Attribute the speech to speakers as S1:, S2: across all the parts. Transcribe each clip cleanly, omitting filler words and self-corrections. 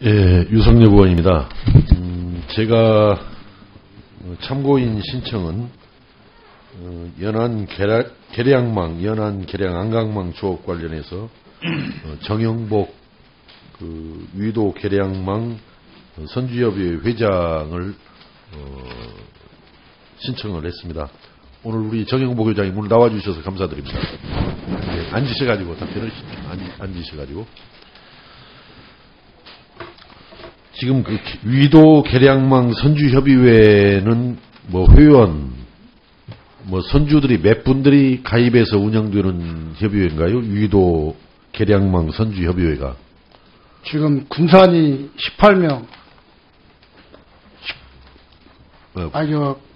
S1: 예, 유성엽 의원입니다. 제가 참고인 신청은 연안 계량망, 연안 계량 안강망 조업 관련해서 정영복 위도 계량망 선주협의회 회장을 신청을 했습니다. 오늘 우리 정영복 회장이 오늘 나와주셔서 감사드립니다. 네, 앉으셔가지고 답변을 앉으셔가지고. 지금 그 위도 계량망 선주협의회는 뭐 회원, 뭐 선주들이 몇 분들이 가입해서 운영되는 협의회인가요? 위도 계량망 선주협의회가.
S2: 지금 군산이 18명,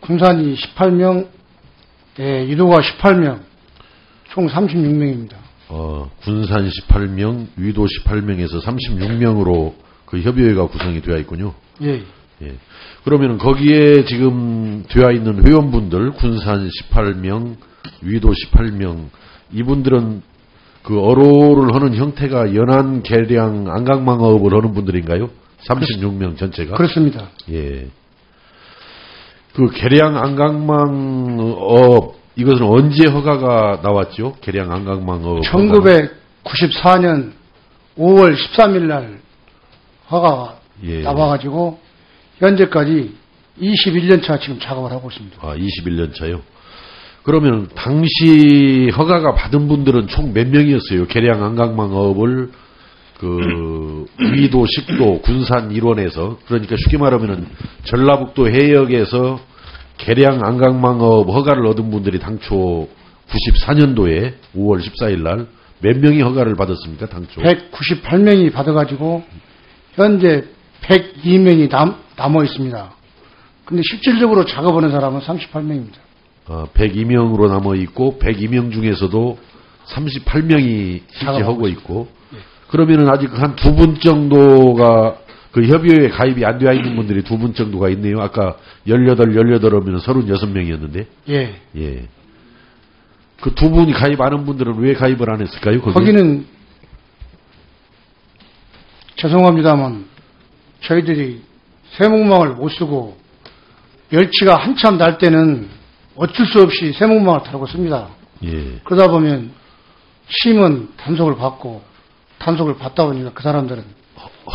S2: 군산이 18명, 예, 위도가 18명, 총 36명입니다.
S1: 군산 18명, 위도 18명에서 36명으로 그 협의회가 구성이 되어 있군요.
S2: 예.
S1: 예. 그러면은 거기에 지금 되어 있는 회원분들, 군산 18명, 위도 18명, 이분들은 그 어로를 하는 형태가 연안 계량 안강망업을 하는 분들인가요? 36명 전체가?
S2: 그렇습니다.
S1: 예. 그 계량 안강망업, 이것은 언제 허가가 나왔죠? 계량 안강망업.
S2: 1994년 5월 13일 날 허가가
S1: 예.
S2: 나와가지고 현재까지 21년차 지금 작업을 하고 있습니다.
S1: 21년 차요? 그러면 당시 허가가 받은 분들은 총 몇 명이었어요? 계량 안강망업을 위도, 식도, 군산 일원에서, 그러니까 쉽게 말하면은 전라북도 해역에서 계량 안강망업 허가를 얻은 분들이 당초 94년도에 5월 14일 날 몇 명이 허가를 받았습니까? 당초
S2: 198명이 받아가지고 현재 102명이 남아 있습니다. 근데 실질적으로 작업하는 사람은 38명입니다.
S1: 102명으로 남아 있고 102명 중에서도 38명이 실제 하고 있고. 예. 그러면은 아직 한 두 분 정도가 그 협의회에 가입이 안 되어 있는 분들이 두 분 정도가 있네요. 아까 18하면 36명이었는데.
S2: 예.
S1: 예. 그 두 분이 가입 안 한 분들은 왜 가입을 안 했을까요?
S2: 거기는 죄송합니다만 저희들이 세목망을 못 쓰고 멸치가 한참 날 때는 어쩔 수 없이 세목망을 타고 씁니다.
S1: 예.
S2: 그러다 보면 심은 단속을 받고 단속을 받다 보니까 그 사람들은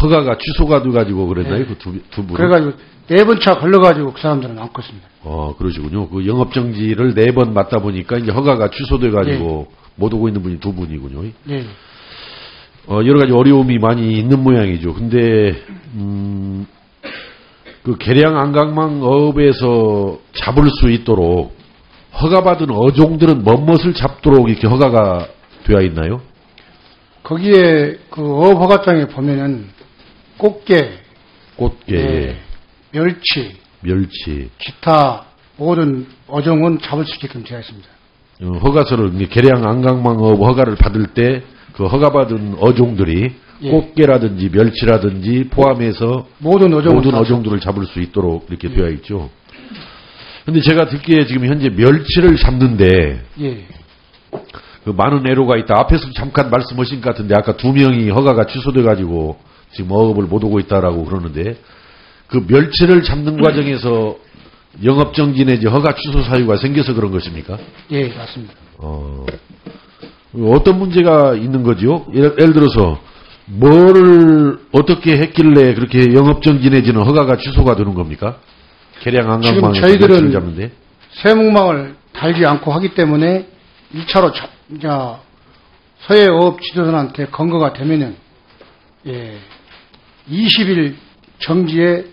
S1: 허가가 취소가 돼가지고 그랬나요?
S2: 예.
S1: 그 두 분은?
S2: 그래가지고 4번 차 걸려가지고 그 사람들은 안 컸습니다.
S1: 그러시군요. 그 영업정지를 4번 맞다 보니까 이제 허가가 취소돼가지고 예. 못 오고 있는 분이 두 분이군요.
S2: 예.
S1: 여러 가지 어려움이 많이 있는 모양이죠. 근데, 그 계량 안강망업에서 잡을 수 있도록 허가받은 어종들은 뭐뭇을 잡도록 이렇게 허가가 되어 있나요?
S2: 거기에 그 어업허가장에 보면은 꽃게,
S1: 예.
S2: 멸치, 기타 모든 어종은 잡을 수 있게끔 되어 있습니다.
S1: 허가서를 계량 안강망업 허가를 받을 때 그 허가받은 어종들이
S2: 예.
S1: 꽃게라든지 멸치라든지 포함해서 모든 어종들을 잡을 수 있도록 이렇게
S2: 예.
S1: 되어 있죠. 근데 제가 듣기에 지금 현재 멸치를 잡는데
S2: 예.
S1: 그 많은 애로가 있다. 앞에서 잠깐 말씀하신 것 같은데 아까 2명이 허가가 취소돼가지고 지금 어업을 못 오고 있다라고 그러는데 그 멸치를 잡는 과정에서 영업정지 내지 허가 취소 사유가 생겨서 그런 것입니까?
S2: 예, 맞습니다.
S1: 어떤 문제가 있는 거죠? 예를 들어서 뭐를 어떻게 했길래 그렇게 영업정지 내지는 허가가 취소가 되는 겁니까? 계량 안강망을
S2: 지금 저희들은 잡는데 세목망을 달지 않고 하기 때문에 1차로 서해어업 지도선한테 건거가 되면은 20일 정지에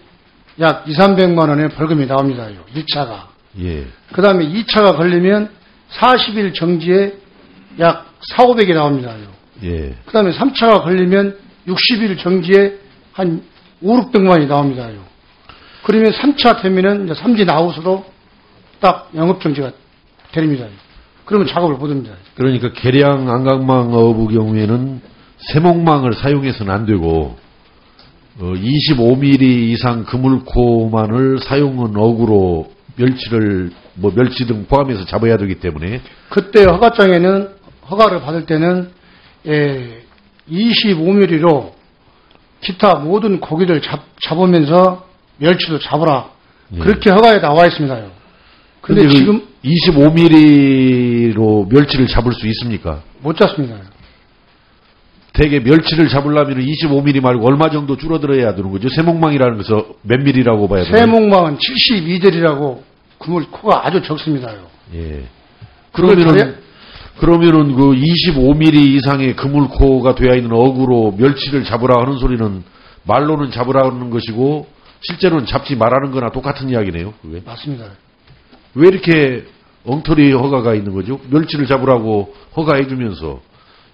S2: 약 200~300만 원의 벌금이 나옵니다. 1차가.
S1: 예.
S2: 그 다음에 2차가 걸리면 40일 정지에 약 400~500이 나옵니다.
S1: 예.
S2: 그 다음에 3차가 걸리면 60일 정지에 한 500~600만이 나옵니다. 그러면 3차 되면은 이제 삼진 아웃으로 딱 영업정지가 됩니다. 그러면 작업을 못 합니다.
S1: 그러니까 계량 안강망 어업의 경우에는 세목망을 사용해서는 안 되고 25mm 이상 그물코만을 사용한 어구로 멸치를 멸치 등 포함해서 잡아야 되기 때문에
S2: 그때 허가장에는 허가를 받을 때는 25mm로 기타 모든 고기를 잡으면서 멸치도 잡으라.
S1: 예.
S2: 그렇게 허가에 나와 있습니다요. 근데 지금
S1: 25mm로 멸치를 잡을 수 있습니까?
S2: 못 잡습니다.
S1: 대개 멸치를 잡으려면 25mm 말고 얼마 정도 줄어들어야 되는 거죠? 세목망이라는 것은 몇 mm라고 봐야 되나요?
S2: 세목망은 72절이라고 그물 코가 아주 적습니다요.
S1: 예. 그러면은 그 25mm 이상의 그물코가 되어 있는 어구로 멸치를 잡으라 하는 소리는 말로는 잡으라 하는 것이고 실제로는 잡지 말라는 거나 똑같은 이야기네요. 그게.
S2: 맞습니다.
S1: 왜 이렇게 엉터리 허가가 있는 거죠? 멸치를 잡으라고 허가해 주면서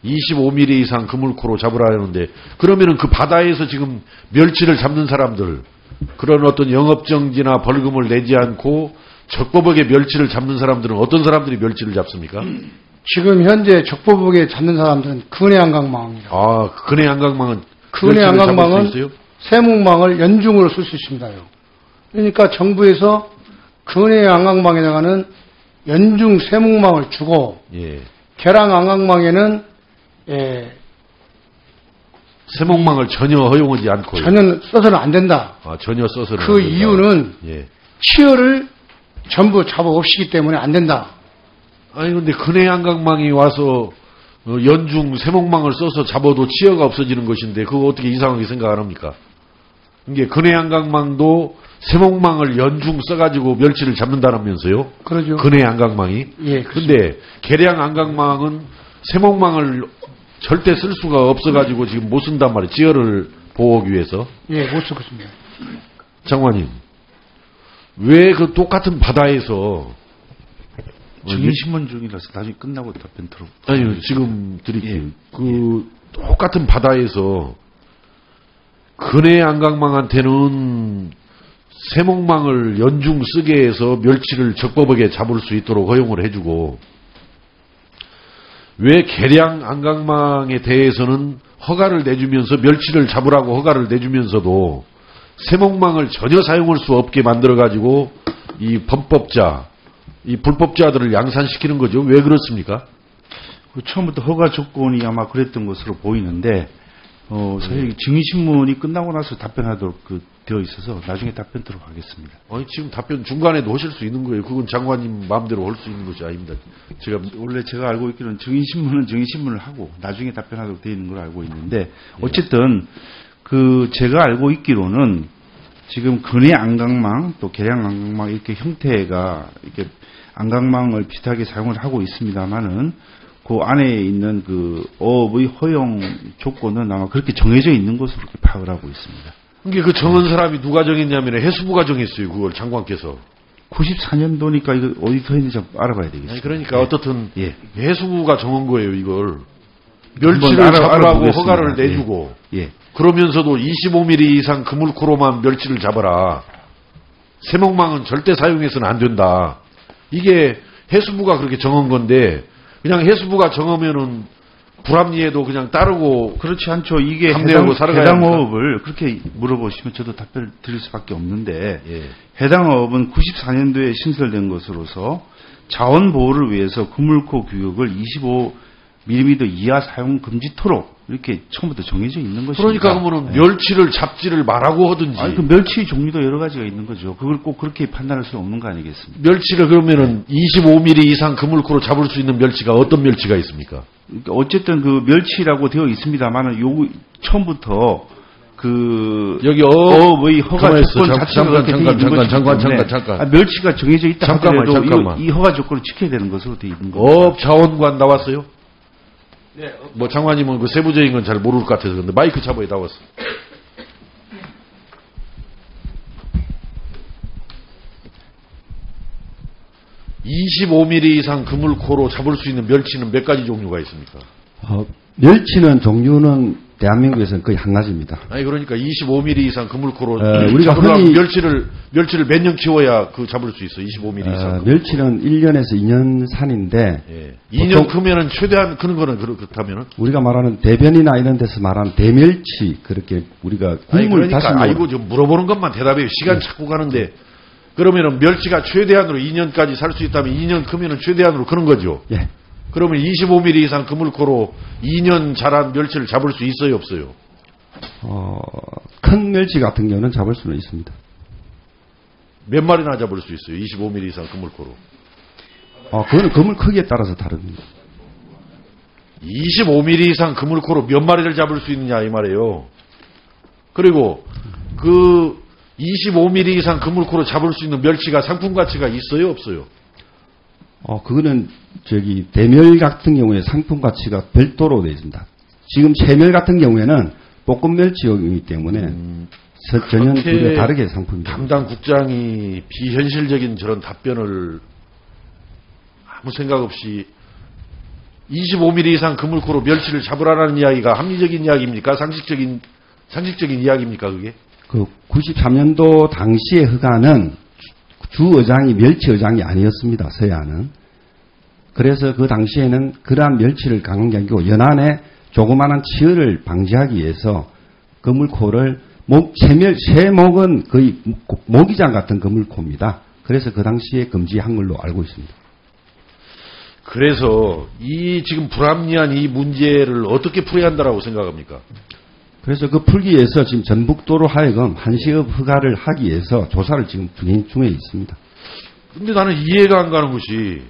S1: 25mm 이상 그물코로 잡으라 하는데 그러면은 그 바다에서 지금 멸치를 잡는 사람들 그런 어떤 영업정지나 벌금을 내지 않고 적법하게 멸치를 잡는 사람들은 어떤 사람들이 멸치를 잡습니까?
S2: 지금 현재 적법하게 잡는 사람들은 근해 안강망입니다.
S1: 아, 근해 안강망은
S2: 근해
S1: 멸치를 잡을 수
S2: 안강망은
S1: 있어요?
S2: 세목망을 연중으로 쓸 수 있습니다요. 그러니까 정부에서 근해 안강망에다가는 연중 세목망을 주고
S1: 예.
S2: 계량 안강망에는
S1: 세목망을 전혀 허용하지 않고요.
S2: 전혀 써서는 안 된다.
S1: 아, 전혀 써서는
S2: 그
S1: 안 된다.
S2: 이유는
S1: 예.
S2: 치어를 전부 잡아 없이기 때문에 안 된다.
S1: 아니 근데 근해 안강망이 와서 연중 세목망을 써서 잡아도 치어가 없어지는 것인데 그거 어떻게 이상하게 생각 안 합니까? 이게 근해 안강망도 세목망을 연중 써가지고 멸치를 잡는다면서요?
S2: 그러죠.
S1: 근해 안강망이.
S2: 예.
S1: 근데 계량 안강망은 세목망을 절대 쓸 수가 없어가지고 지금 못 쓴단 말이에요. 지어를 보호하기 위해서.
S2: 예, 못 쓰겠습니다.
S1: 장관님, 왜 그 똑같은 바다에서
S3: 증인신문 중이라서 나중에 끝나고 답변 들어.
S1: 아니요, 지금 드릴게요.
S3: 예.
S1: 그 똑같은 바다에서 근해 안강망한테는 세목망을 연중 쓰게 해서 멸치를 적법하게 잡을 수 있도록 허용을 해주고 왜 계량 안강망에 대해서는 허가를 내주면서 멸치를 잡으라고 허가를 내주면서도 세목망을 전혀 사용할 수 없게 만들어가지고 이 범법자, 이 불법자들을 양산시키는 거죠. 왜 그렇습니까?
S3: 처음부터 허가 조건이 아마 그랬던 것으로 보이는데, 사실 증인신문이 끝나고 나서 답변하도록 되어 있어서 나중에 답변 들어가겠습니다.
S1: 아니, 지금 답변 중간에도 하실 수 있는 거예요. 그건 장관님 마음대로 할 수 있는 것이 아닙니다.
S3: 원래 제가 알고 있기로는 증인신문은 증인신문을 하고 나중에 답변하도록 되어 있는 걸로 알고 있는데, 어쨌든 제가 알고 있기로는 지금 근해 안강망 또 계량 안강망 이렇게 형태가 이렇게 안강망을 비슷하게 사용을 하고 있습니다만은 그 안에 있는 그 어업의 허용 조건은 아마 그렇게 정해져 있는 것으로 그렇게 파악을 하고 있습니다.
S1: 이게 그 정한 사람이 누가 정했냐면 해수부가 정했어요. 그걸 장관께서.
S3: 94년도니까 이거 어디서 했는지 알아봐야 되겠습니다.
S1: 아니, 그러니까
S3: 예.
S1: 어떻든
S3: 예.
S1: 해수부가 정한 거예요. 이걸
S3: 한번
S1: 멸치를 잡으라고
S3: 알아보겠습니다.
S1: 허가를 내주고
S3: 예.
S1: 그러면서도 25mm 이상 그물코로만 멸치를 잡아라. 세목망은 절대 사용해서는 안 된다. 이게 해수부가 그렇게 정한 건데 그냥 해수부가 정하면은 불합리해도 그냥 따르고
S3: 그렇지 않죠. 이게
S1: 감내하고 살아가야
S3: 해당
S1: 합니까?
S3: 어업을 그렇게 물어보시면 저도 답변을 드릴 수밖에 없는데
S1: 예.
S3: 해당 어업은 94년도에 신설된 것으로서 자원 보호를 위해서 그물코 규격을 25mm 이하 사용 금지토록 이렇게 처음부터 정해져 있는 것입니다.
S1: 그러니까 그러면은
S3: 예.
S1: 멸치를 잡지를 말라고 하든지
S3: 아니 그 멸치 종류도 여러 가지가 있는 거죠. 그걸 꼭 그렇게 판단할 수 없는 거 아니겠습니까?
S1: 멸치를 그러면은 25mm 이상 그물코로 잡을 수 있는 멸치가 어떤 멸치가 있습니까?
S3: 그러니까 어쨌든 그 멸치라고 되어 있습니다만은 요 처음부터
S1: 여기
S3: 어업의 허가
S1: 가만히 있어.
S3: 조건 자체가 그렇게 되어 있는 것이기 때문에
S1: 잠깐.
S3: 멸치가 정해져 있다
S1: 잠깐만.
S3: 하더라도 이 허가 조건을 지켜야 되는 것으로 되어 있는 겁니다.
S1: 어업자원관 나왔어요?
S2: 네.
S1: 뭐 장관님은 그 세부적인 건 잘 모를 것 같아서 근데 마이크 잡아야 나왔어. (25mm) 이상 그물코로 잡을 수 있는 멸치는 몇 가지 종류가 있습니까?
S4: 멸치는 종류는 대한민국에서는 거의 한 가지입니다.
S1: 아니 그러니까 25mm 이상 그물코로
S4: 우리가
S1: 잡으려면
S4: 흔히
S1: 멸치를 몇 년 키워야 그 잡을 수 있어? 25mm 이상.
S4: 멸치는 1년에서 2년 산인데
S1: 예. 2년 크면은 최대한 크는 거는 그렇다면은
S4: 우리가 말하는 대변이나 이런 데서 말하는 대멸치 그렇게 우리가
S1: 아니
S4: 국물
S1: 그러니까
S4: 다시
S1: 아이고 좀 물어보는 것만 대답해요. 시간 자꾸 가는데 그러면은 멸치가 최대한으로 2년까지 살 수 있다면 2년 크면은 최대한으로 크는 거죠.
S4: 예.
S1: 그러면 25mm 이상 그물코로 2년 자란 멸치를 잡을 수 있어요, 없어요?
S4: 큰 멸치 같은 경우는 잡을 수는 있습니다.
S1: 몇 마리나 잡을 수 있어요? 25mm 이상 그물코로.
S4: 그거는 그물 크기에 따라서 다릅니다.
S1: 25mm 이상 그물코로 몇 마리를 잡을 수 있느냐 이 말이에요. 그리고 그 25mm 이상 그물코로 잡을 수 있는 멸치가 상품 가치가 있어요, 없어요?
S4: 그거는 대멸 같은 경우에 상품 가치가 별도로 되어 있습니다. 지금 채멸 같은 경우에는 볶음 멸치용이기 때문에 전혀
S1: 그렇게
S4: 다르게 상품입니다.
S1: 담당 국장이 비현실적인 저런 답변을 아무 생각 없이 25mm 이상 그물코로 멸치를 잡으라는 이야기가 합리적인 이야기입니까? 상식적인 이야기입니까, 그게?
S4: 그 93년도 당시의 허가는 주 의장이 멸치 의장이 아니었습니다. 서해안은. 그래서 그 당시에는 그러한 멸치를 강한 게 아니고 연안에 조그마한 치어를 방지하기 위해서 그물코를 쇠목은 거의 모기장 같은 그물코입니다. 그래서 그 당시에 금지한 걸로 알고 있습니다.
S1: 그래서 이 지금 불합리한 이 문제를 어떻게 풀어야 한다라고 생각합니까?
S4: 그래서 그 풀기 위해서 지금 전북도로 하여금 한시업 허가를 하기 위해서 조사를 지금 진행 중에 있습니다.
S1: 근데 나는 이해가 안 가는 것이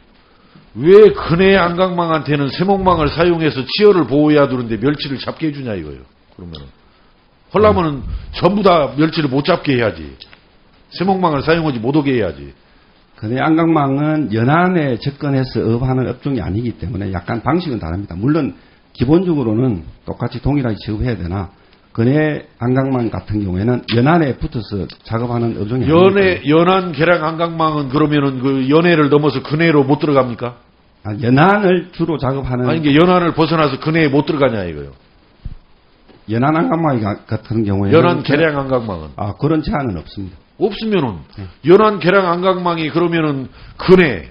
S1: 왜 근해 안강망한테는 세목망을 사용해서 치어를 보호해야 되는데 멸치를 잡게 해주냐 이거예요. 그러면은 헐라면은 전부 다 멸치를 못 잡게 해야지. 세목망을 사용하지 못하게 해야지.
S4: 근해 안강망은 연안에 접근해서 업하는 업종이 아니기 때문에 약간 방식은 다릅니다. 물론 기본적으로는 똑같이 동일하게 취급해야 되나 근해 안강망 같은 경우에는 연안에 붙어서 작업하는 업종이 아닙니다.
S1: 연안 계량 안강망은 그러면은 그 연해를 넘어서 근해로 못 들어갑니까?
S4: 연안을 주로 작업하는
S1: 아니 이게 연안을 벗어나서 근해에 못 들어가냐 이거요.
S4: 연안 안강망 같은 경우에는
S1: 연안 계량 안강망은
S4: 그런 제한은 없습니다.
S1: 없으면은 연안 계량 안강망이 그러면은 근해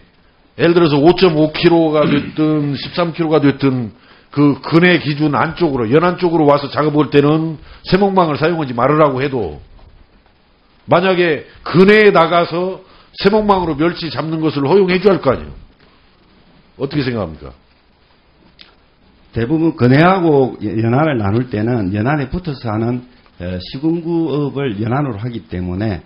S1: 예를 들어서 5.5kg가 됐든 13kg가 됐든 그 근해 기준 안쪽으로 연안 쪽으로 와서 작업할 때는 세목망을 사용하지 말으라고 해도 만약에 근해에 나가서 세목망으로 멸치 잡는 것을 허용해 줘야 할 거 아니에요. 어떻게 생각합니까?
S4: 대부분 근해하고 연안을 나눌 때는 연안에 붙어서 하는 시군구업을 연안으로 하기 때문에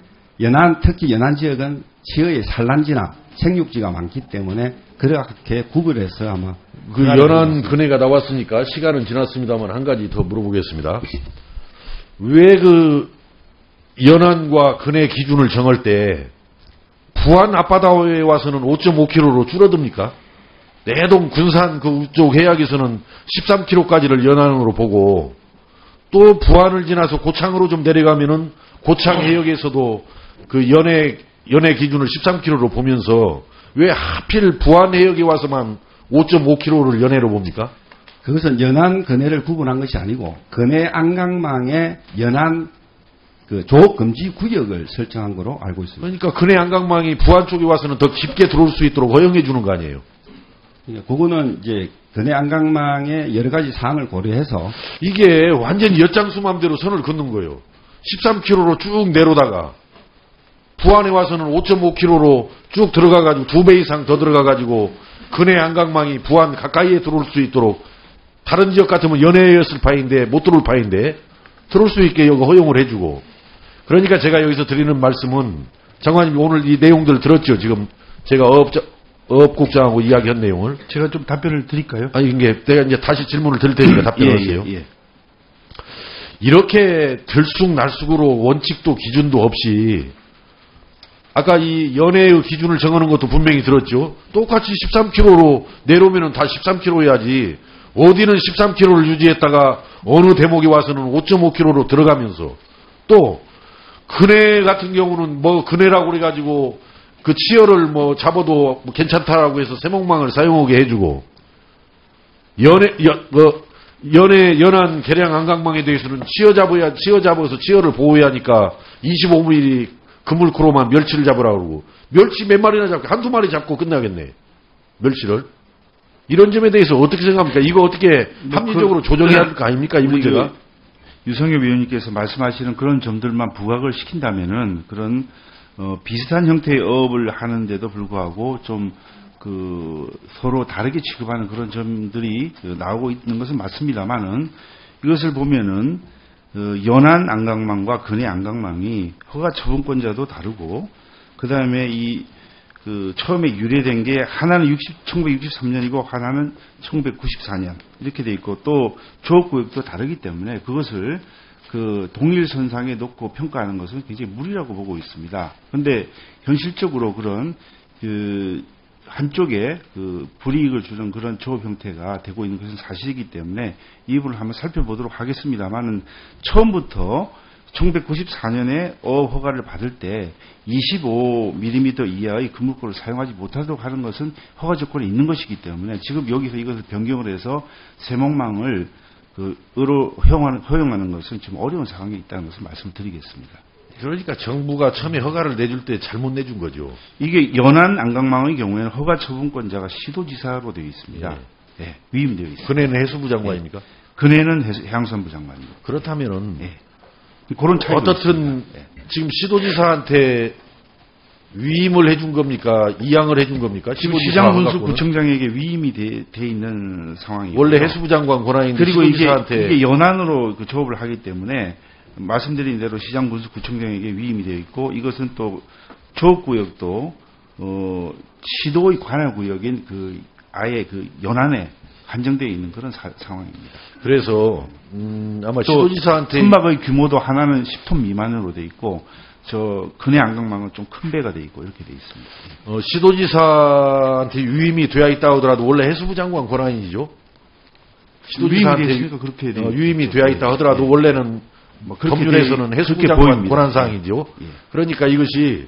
S4: 특히 연안 지역은 지역의 산란지나 생육지가 많기 때문에 그렇게 구분해서 아마
S1: 그 연안 근해가 나왔으니까 시간은 지났습니다만 한 가지 더 물어보겠습니다. 왜 그 연안과 근해 기준을 정할 때 부안 앞바다에 와서는 5.5km로 줄어듭니까? 내동 군산 그쪽 해역에서는 13km까지를 연안으로 보고 또 부안을 지나서 고창으로 좀 내려가면은 고창 해역에서도 그 연해 기준을 13km로 보면서 왜 하필 부안 해역에 와서만 5.5km를 연해로 봅니까?
S4: 그것은 연안 근해를 구분한 것이 아니고 근해 안강망의 연안 그 조업 금지 구역을 설정한 거로 알고 있습니다.
S1: 그러니까 근해 안강망이 부안 쪽에 와서는 더 깊게 들어올 수 있도록 허용해 주는 거 아니에요?
S4: 그거는 이제 근해 안강망의 여러 가지 사항을 고려해서
S1: 이게 완전히 엿장수 맘대로 선을 긋는 거예요. 13km로 쭉 내려다가 부안에 와서는 5.5km로 쭉 들어가가지고 2배 이상 더 들어가가지고 근해 안강망이 부안 가까이에 들어올 수 있도록 다른 지역 같으면 연해였을 바인데 못 들어올 바인데 들어올 수 있게 여기 허용을 해주고 그러니까 제가 여기서 드리는 말씀은 장관님 오늘 이 내용들 들었죠? 지금 제가 어업국장하고 이야기한 내용을
S3: 제가 좀 답변을 드릴까요?
S1: 아니 이게 내가 이제 다시 질문을 드릴 테니까 답변하세요.
S3: 예.
S1: 이렇게 들쑥날쑥으로 원칙도 기준도 없이 아까 이 연해의 기준을 정하는 것도 분명히 들었죠. 똑같이 13km로 내려오면은 다 13km 해야지. 어디는 13km를 유지했다가 어느 대목에 와서는 5.5km로 들어가면서 또 근해 같은 경우는 뭐 근해라고 그래가지고 그 치어를 뭐 잡아도 뭐 괜찮다라고 해서 세목망을 사용하게 해주고 연안 계량 안강망에 대해서는 치어 잡아서 치어를 보호해야 하니까 25mm 그물코로만 멸치를 잡으라고 그러고 멸치 몇 마리나 잡고 한두 마리 잡고 끝나겠네. 멸치를. 이런 점에 대해서 어떻게 생각합니까? 이거 어떻게 합리적으로 조정해야 할 거 아닙니까? 이 문제가.
S3: 유성엽 의원님께서 말씀하시는 그런 점들만 부각을 시킨다면은 그런 비슷한 형태의 어업을 하는데도 불구하고 좀 서로 다르게 취급하는 그런 점들이 나오고 있는 것은 맞습니다만은 이것을 보면은 연안 안강망과 근해 안강망이 허가 처분권자도 다르고, 그 다음에 처음에 유래된 게 하나는 1963년이고 하나는 1994년 이렇게 돼 있고, 또 조업구역도 다르기 때문에 그것을 동일선상에 놓고 평가하는 것은 굉장히 무리라고 보고 있습니다. 그런데 현실적으로 그런 한쪽에 불이익을 주는 그런 조업 형태가 되고 있는 것은 사실이기 때문에 이 부분을 한번 살펴보도록 하겠습니다만은, 처음부터 1994년에 어업 허가를 받을 때 25mm 이하의 그물고를 사용하지 못하도록 하는 것은 허가 조건이 있는 것이기 때문에, 지금 여기서 이것을 변경을 해서 세목망을 허용하는 것은 지금 어려운 상황에 있다는 것을 말씀드리겠습니다.
S1: 그러니까 정부가 처음에 허가를 내줄 때 잘못 내준 거죠.
S3: 이게 연안 안강망의 경우에는 허가 처분권자가 시도지사로 되어 있습니다. 예, 위임되어 있습니다.
S1: 근해는 해수부 장관입니까?
S3: 근해는 해양수산부 장관입니다.
S1: 그렇다면은
S3: 그런 차이가
S1: 어떻든 지금 시도지사한테 위임을 해준 겁니까? 이양을 해준 겁니까?
S3: 지금 시장군수구청장에게 위임이 돼 있는 상황이에요.
S1: 원래 해수부 장관 권한인데
S3: 그리고
S1: 시도지사한테
S3: 이게 연안으로 조업을 하기 때문에 말씀드린 대로 시장군수구청장에게 위임이 되어 있고, 이것은 또 조업구역도 시도의 관할구역인 아예 연안에 한정되어 있는 그런 상황입니다.
S1: 그래서 아마 시도지사한테
S3: 선박의 규모도 하나는 10톤 미만으로 되어 있고, 근해 안강망은 좀 큰 배가 되어 있고 이렇게 되어 있습니다.
S1: 시도지사한테 위임이 되어 있다 하더라도 원래 해수부 장관 권한이죠. 시도지사한테
S3: 그렇게
S1: 위임이 되어 있다 하더라도 원래는 법률에서는 해수부 장관 권한사항이죠. 그러니까 이것이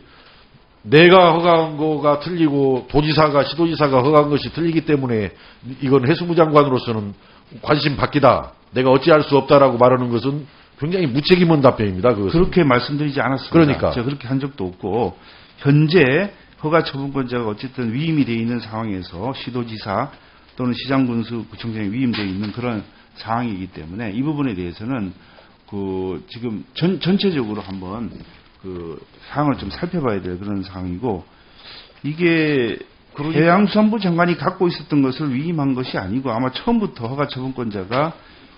S1: 내가 허가한 거가 틀리고 시도지사가 허가한 것이 틀리기 때문에 이건 해수부 장관으로서는 관심 밖이다, 내가 어찌할 수 없다라고 말하는 것은 굉장히 무책임한 답변입니다. 그것은.
S3: 그렇게 말씀드리지 않았습니다.
S1: 그러니까
S3: 제가 그렇게 한 적도 없고, 현재 허가 처분권자가 어쨌든 위임이 되어 있는 상황에서 시도지사 또는 시장군수구청장이 위임되어 있는 그런 상황이기 때문에 이 부분에 대해서는 지금 전체적으로 한번 상황을 좀 살펴봐야 될 그런 상황이고, 이게 해양수산부 장관이 갖고 있었던 것을 위임한 것이 아니고, 아마 처음부터 허가 처분권자가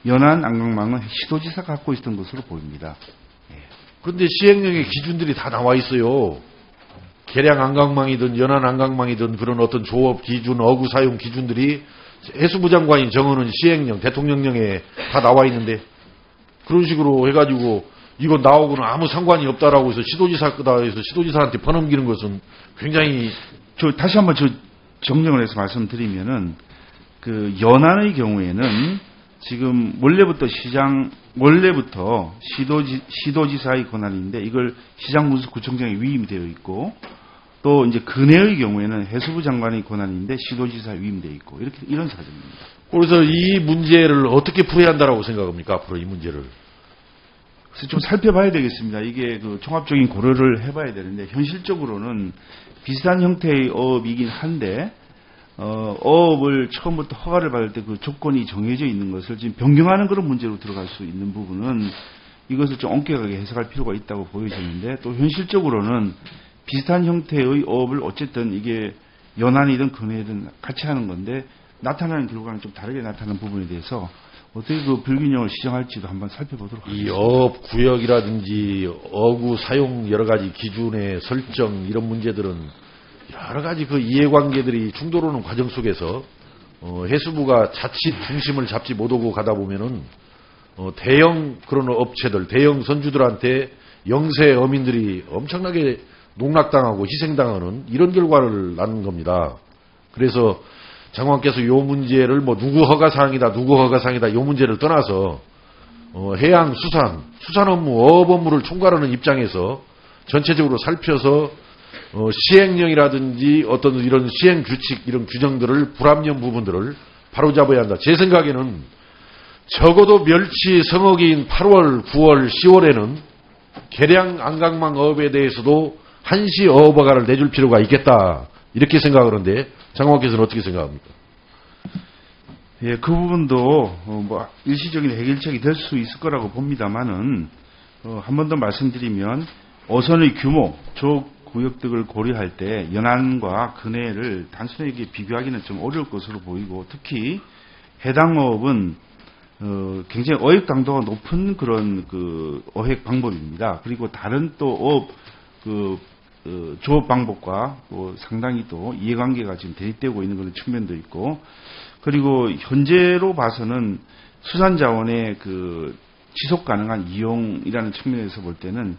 S3: 연안 안강망은 시도지사가 갖고 있었던 것으로 보입니다.
S1: 그런데 시행령의 기준들이 다 나와 있어요. 계량 안강망이든 연안 안강망이든 그런 어떤 조업 기준, 어구 사용 기준들이 해수부 장관이 정하는 시행령, 대통령령에 다 나와 있는데, 그런 식으로 해가지고 이거 나오고는 아무 상관이 없다라고 해서 시도지사 거다 해서 시도지사한테 퍼넘기는 것은 굉장히
S3: 다시 한번 정정을 해서 말씀드리면은, 연안의 경우에는 지금 원래부터 시도지사의 권한인데 이걸 시장군수구청장에 위임이 되어 있고, 또 이제 근해의 경우에는 해수부 장관의 권한인데 시도지사에 위임되어 있고, 이런 사정입니다.
S1: 그래서 이 문제를 어떻게 풀어야 한다라고 생각합니까? 앞으로 이 문제를.
S3: 그래서 좀 살펴봐야 되겠습니다. 이게 종합적인 고려를 해봐야 되는데, 현실적으로는 비슷한 형태의 어업이긴 한데, 어업을 처음부터 허가를 받을 때 조건이 정해져 있는 것을 지금 변경하는 그런 문제로 들어갈 수 있는 부분은 이것을 좀 엄격하게 해석할 필요가 있다고 보여지는데, 또 현실적으로는 비슷한 형태의 어업을 어쨌든 이게 연안이든 근해든 같이 하는 건데, 나타나는 결과는 좀 다르게 나타나는 부분에 대해서 어떻게 불균형을 시정할지도 한번 살펴보도록 하겠습니다.
S1: 이 어업 구역이라든지 어구 사용 여러 가지 기준의 설정, 이런 문제들은 여러 가지 이해관계들이 충돌하는 과정 속에서 해수부가 자칫 중심을 잡지 못하고 가다 보면은 대형 그런 업체들, 대형 선주들한테 영세 어민들이 엄청나게 농락당하고 희생당하는 이런 결과를 낳는 겁니다. 그래서 장관께서 이 문제를 누구 허가사항이다, 누구 허가사항이다 이 문제를 떠나서 해양 수산 업무, 어업 업무를 총괄하는 입장에서 전체적으로 살펴서 시행령이라든지 어떤 이런 시행 규칙, 이런 규정들을 불합리한 부분들을 바로잡아야 한다. 제 생각에는 적어도 멸치 성어기인 8월, 9월, 10월에는 계량 안강망 어업에 대해서도 한시 어업 허가를 내줄 필요가 있겠다, 이렇게 생각하는데 장관께서는 어떻게 생각합니까?
S3: 예, 그 부분도 일시적인 해결책이 될 수 있을 거라고 봅니다만은 한 번 더 말씀드리면, 어선의 규모, 구역 등을 고려할 때 연안과 근해를 단순하게 비교하기는 좀 어려울 것으로 보이고, 특히 해당 어업은 굉장히 어획 강도가 높은 그런 그 어획 방법입니다. 그리고 다른 또 조업 방법과 또 상당히 또 이해관계가 지금 대립되고 있는 그런 측면도 있고, 그리고 현재로 봐서는 수산자원의 그 지속 가능한 이용이라는 측면에서 볼 때는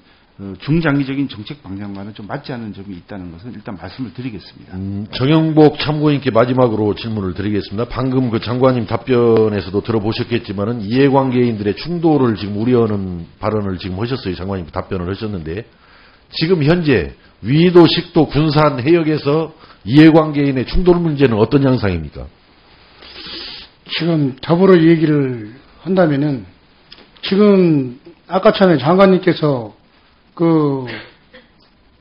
S3: 중장기적인 정책 방향과는 좀 맞지 않는 점이 있다는 것은 일단 말씀을 드리겠습니다.
S1: 정영복 참고인께 마지막으로 질문을 드리겠습니다. 방금 그 장관님 답변에서도 들어보셨겠지만은 이해관계인들의 충돌을 지금 우려하는 발언을 지금 하셨어요. 장관님 답변을 하셨는데, 지금 현재 위도, 식도, 군산, 해역에서 이해관계인의 충돌 문제는 어떤 양상입니까?
S2: 지금 더불어 얘기를 한다면은, 지금 아까 전에 장관님께서 그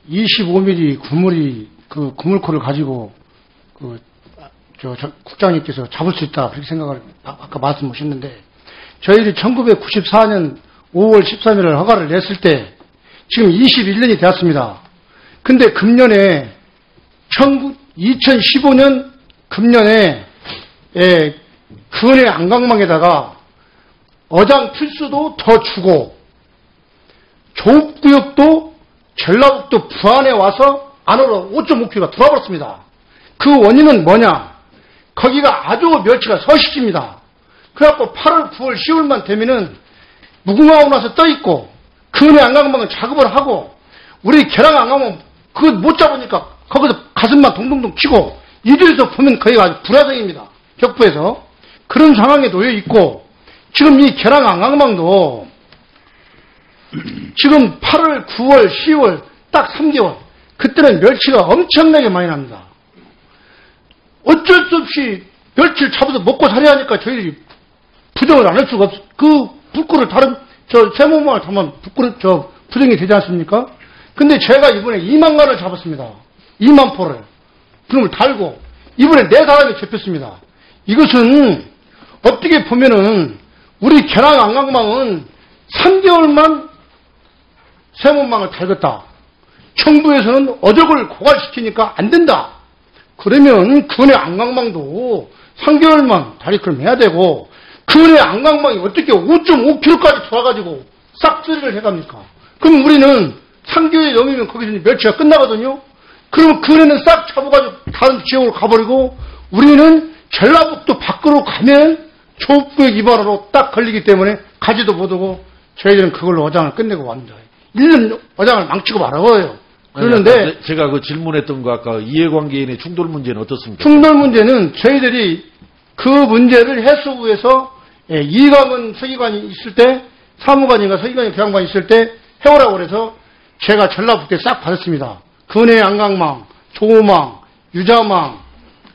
S2: 25mm 그물코를 가지고 국장님께서 잡을 수 있다 그렇게 생각을 아까 말씀하셨는데, 저희들이 1994년 5월 13일을 허가를 냈을 때 지금 21년이 되었습니다. 근데 금년에 2015년 금년에 근해 안강망에다가 어장 필수도 더 주고 조업구역도 전라북도 부안에 와서 안으로 5.5km가 들어버렸습니다. 그 원인은 뭐냐? 거기가 아주 멸치가 서식지입니다. 그래갖고 8월, 9월, 10월만 되면은 무궁화하고 나서 떠있고, 근해 안강망은 작업을 하고, 우리 계랑 안강망 그거 못 잡으니까 거기서 가슴만 동동동 치고, 이들에서 보면 거기가 아주 불화성입니다. 격부에서. 그런 상황에 놓여 있고, 지금 이 계랑 안강망도 지금 8월, 9월, 10월 딱 3개월, 그때는 멸치가 엄청나게 많이 납니다. 어쩔 수 없이 멸치를 잡아서 먹고 살아야 하니까 저희들이 부정을 안 할 수가 없어. 그 불구를 다른 세모망을 담으면 부정이 되지 않습니까? 근데 제가 이번에 2만 간을 잡았습니다. 2만 포를 그놈을 달고 이번에 4사람이 잡혔습니다. 이것은 어떻게 보면은 우리 계랑 안강망은 3개월만 세모망을 달겠다. 정부에서는 어적을 고갈시키니까 안 된다. 그러면 근해 안강망도 3개월만 다리크를 해야 되고, 근해 안강망이 어떻게 5.5km까지 돌아가지고 싹쓸이를 해갑니까? 그럼 우리는 3개월이 넘으면 거기서 멸치가 끝나거든요. 그러면 근해는 싹 잡아가지고 다른 지역으로 가버리고, 우리는 전라북도 밖으로 가면 조업구역 위반으로 딱 걸리기 때문에 가지도 못하고 저희들은 그걸로 어장을 끝내고 왔습니다. 1년 어장을 망치고 말아요. 그러는데
S1: 제가 그 질문했던 거 아까 이해관계인의 충돌 문제는 어떻습니까?
S2: 충돌 문제는 저희들이 그 문제를 해수부에서 이감은 서기관이 있을 때, 사무관인가 서기관이 교양관이 있을 때 해오라고 그래서 제가 전라북도에 싹 받았습니다. 근해 안강망, 조망, 유자망,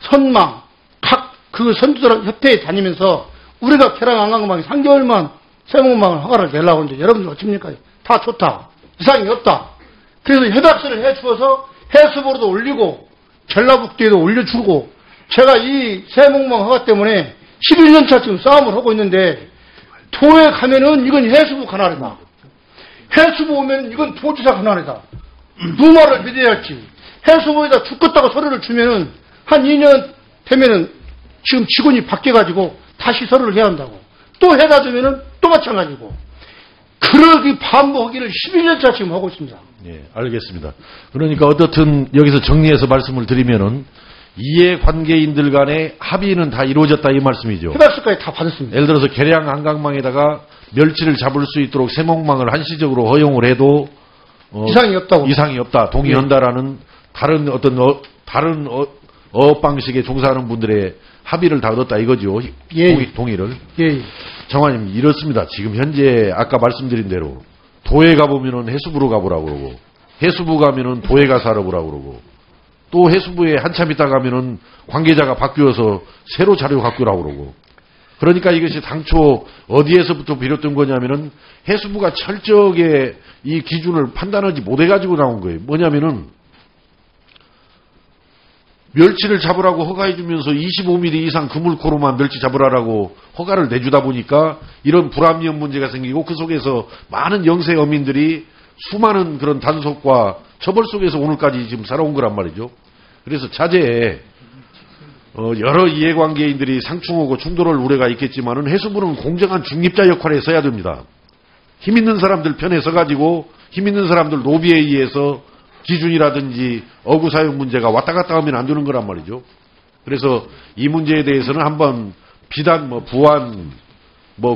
S2: 선망, 각 그 선주들 협회에 다니면서 우리가 계랑 안강망이 3개월만 세목망을 허가를 내려고 하는데 여러분들 어떻습니까? 다 좋다. 이상이 없다. 그래서 협약서를 해주어서 해수부로도 올리고 전라북도에도 올려주고, 제가 이 세목망 허가 때문에 11년차 지금 싸움을 하고 있는데, 도에 가면은 이건 해수부 관할이다. 해수부 오면 이건 도지사 관할이다. 누 말을 믿어야 할지. 해수부에다 죽겠다고 서류를 주면은 한 2년 되면은 지금 직원이 바뀌어가지고 다시 서류를 해야 한다고. 또 해다 주면은 또 마찬가지고. 그러기 반복하기를 11년차 지금 하고 있습니다.
S1: 예, 알겠습니다. 그러니까 어떻든 여기서 정리해서 말씀을 드리면은 이해관계인들 간의 합의는 다 이루어졌다 이 말씀이죠.
S2: 협약서까지 다 받았습니다.
S1: 예를 들어서 계량 안강망에다가 멸치를 잡을 수 있도록 세목망을 한시적으로 허용을 해도
S2: 이상이 없다고.
S1: 이상이 없다. 동의한다라는 다른 어떤 다른 어업 방식에 종사하는 분들의 합의를 다 얻었다 이거죠.
S2: 예.
S1: 동의를.
S2: 예.
S1: 장관님 이렇습니다. 지금 현재 아까 말씀드린 대로 도에 가보면은 해수부로 가보라고 그러고, 해수부 가면은 도에 가서 알아보라고 그러고, 또 해수부에 한참 있다 가면은 관계자가 바뀌어서 새로 자료 갖고 오라고 그러고. 그러니까 이것이 당초 어디에서부터 비롯된 거냐면은 해수부가 철저하게 이 기준을 판단하지 못해가지고 나온 거예요. 뭐냐면은 멸치를 잡으라고 허가해주면서 25mm 이상 그물코로만 멸치 잡으라라고 허가를 내주다 보니까 이런 불합리한 문제가 생기고, 그 속에서 많은 영세 어민들이 수많은 그런 단속과 처벌 속에서 오늘까지 지금 살아온 거란 말이죠. 그래서 차제에 여러 이해관계인들이 상충하고 충돌할 우려가 있겠지만은 해수부는 공정한 중립자 역할에 서야 됩니다. 힘 있는 사람들 편에 서가지고 힘 있는 사람들 로비에 의해서 기준이라든지 어구 사용 문제가 왔다 갔다 하면 안 되는 거란 말이죠. 그래서 이 문제에 대해서는 한번 비단 부안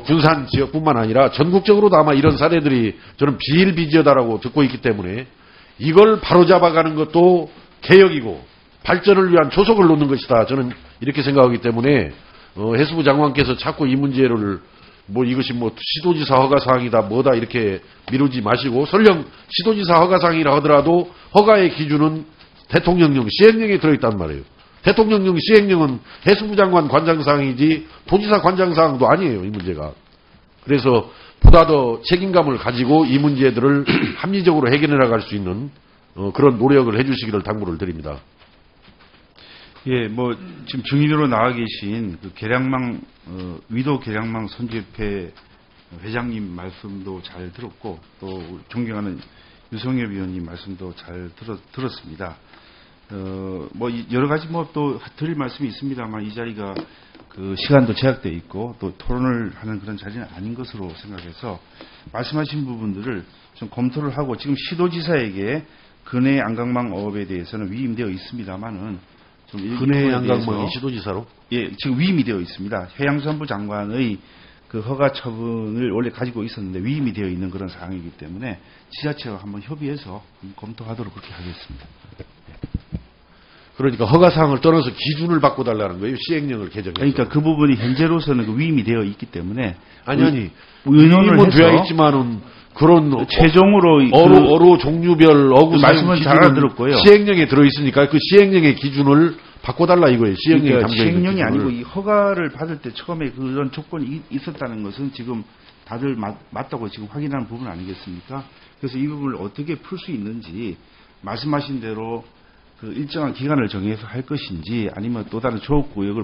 S1: 군산 지역뿐만 아니라 전국적으로도 아마 이런 사례들이 저는 비일비재하다라고 듣고 있기 때문에 이걸 바로잡아가는 것도 개혁이고 발전을 위한 조석을 놓는 것이다. 저는 이렇게 생각하기 때문에 해수부 장관께서 자꾸 이 문제를 이것이 시도지사 허가사항이다 뭐다 이렇게 미루지 마시고 설령 시도지사 허가사항이라 하더라도 허가의 기준은 대통령령 시행령에 들어있단 말이에요. 대통령령 시행령은 해수부 장관 관장사항이지 도지사 관장사항도 아니에요. 이 문제가. 그래서 보다 더 책임감을 가지고 이 문제들을 합리적으로 해결해 나갈 수 있는 그런 노력을 해주시기를 당부를 드립니다.
S3: 예, 지금 증인으로 나와 계신 그 계량망, 위도 계량망 선주협회 회장님 말씀도 잘 들었고, 또 존경하는 유성엽 위원님 말씀도 잘 들었습니다. 여러 가지 또 드릴 말씀이 있습니다만 이 자리가 그 시간도 제약되어 있고 또 토론을 하는 그런 자리는 아닌 것으로 생각해서 말씀하신 부분들을 좀 검토를 하고 지금 시도지사에게 근해 안강망 어업에 대해서는 위임되어 있습니다만은
S1: 근해 안강망이 시도지사로?
S3: 예, 지금 위임이 되어 있습니다. 해양수산부 장관의 그 허가 처분을 원래 가지고 있었는데 위임이 되어 있는 그런 사항이기 때문에 지자체와 한번 협의해서 검토하도록 그렇게 하겠습니다.
S1: 그러니까 허가사항을 떠나서 기준을 바꿔달라는 거예요. 시행령을 개정해서.
S3: 그러니까 그 부분이 현재로서는 그 위임이 되어 있기 때문에
S1: 아니
S3: 의논을 해서
S1: 되어 있지만은 그런
S3: 최종으로
S1: 어로 종류별 어구 사용
S3: 말씀은 잘 알아들었고요.
S1: 시행령에 들어 있으니까 그 시행령의 기준을 바꿔달라 이거예요.
S3: 그러니까 시행령이 아니고 이 허가를 받을 때 처음에 그런 조건이 있었다는 것은 지금 다들 맞다고 지금 확인하는 부분 아니겠습니까? 그래서 이 부분을 어떻게 풀 수 있는지 말씀하신 대로 그 일정한 기간을 정해서 할 것인지 아니면 또 다른 조업구역을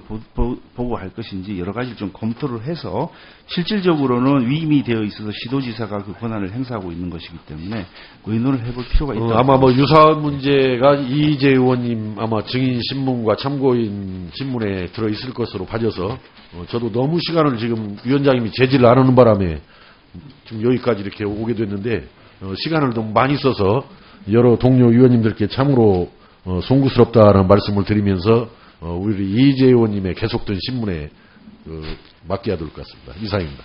S3: 보고 할 것인지 여러 가지를 좀 검토를 해서 실질적으로는 위임이 되어 있어서 시도지사가 그 권한을 행사하고 있는 것이기 때문에 의논을 해볼 필요가 있다.
S1: 아마 유사한 문제가 이희재 의원님 아마 증인 신문과 참고인 신문에 들어 있을 것으로 봐져서 저도 너무 시간을 지금 위원장님이 제지를 안 하는 바람에 지금 여기까지 이렇게 오게 됐는데 시간을 너무 많이 써서 여러 동료 위원님들께 참으로 송구스럽다는 말씀을 드리면서 우리 이희재 의원님의 계속된 신문에 맡겨야 될 것 같습니다. 이상입니다.